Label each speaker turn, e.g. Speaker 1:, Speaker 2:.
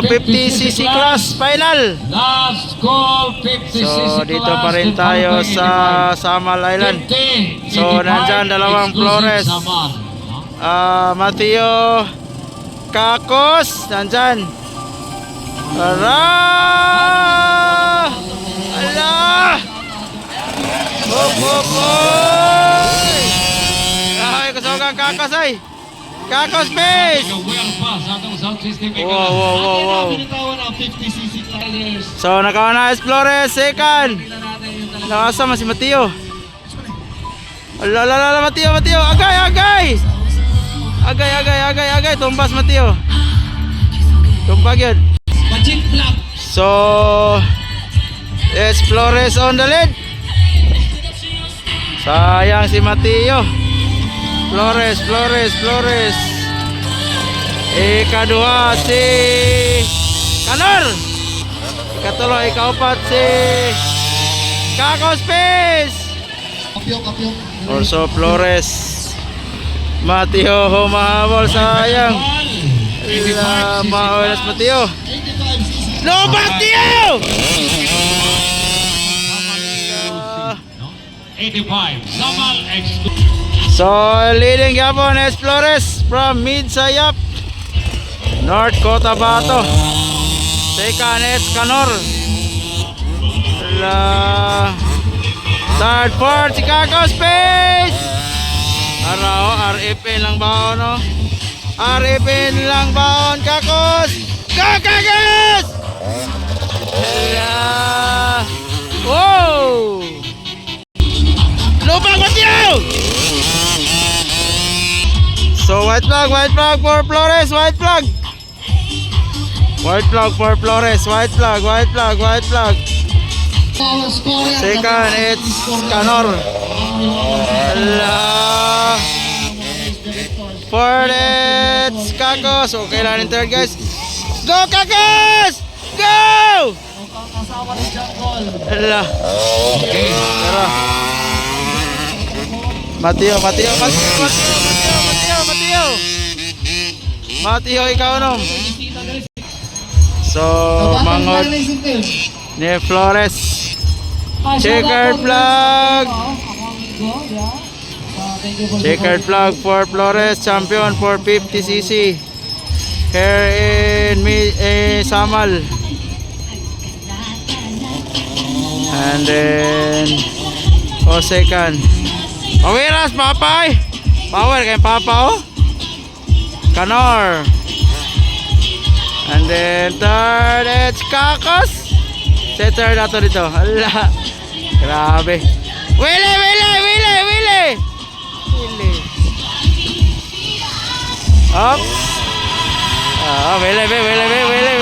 Speaker 1: 50cc class final.
Speaker 2: Last call, 50cc.
Speaker 1: So dito pa rin tayo sa Samal Island. So nandyan dalawang Flores. Mateo Kakos nandyan. Ala! Ay, kasogang Kakos ay. Kakos base! Wow. So nakauna Flores, second. Nakasama si Mateo. Ala, Mateo. Agay. Tumbas Mateo. Tumbag yun. So it's Flores on the lead. Sayang si Mateo. Flores. Ika-2 si Kanor. Ika-3, ika-4 si Kakos Pace. Also Flores. Mateo humahabol, sayang. Mahawalas Mateo. No, Mateo!
Speaker 2: 85. Samal X2.
Speaker 1: So leading Gabon is Flores from Midsayap, North Cotabato. Second is Canor. Third, fourth, Chicago Space. Arao, RFN lang baon, no? RFN lang baon, Kakos. Kakos! Wow! Lupang Mateo! So white flag for Flores, white flag for Flores, white flag. Second, it's Canor. Fourth, it's Kakos. Okay lang yung third, guys. Go Kakos! Go! Tara. Mateo, ikaw nom. So, mangot ni Flores. Checkered flag for Flores, champion for 50cc. Here in Samal. And then second. Pawiras, papay. Power kay Papa, oh. Canor. And then third, it's Kakos. Sa third ato dito. Hala. Grabe. Willy. Up. Willy.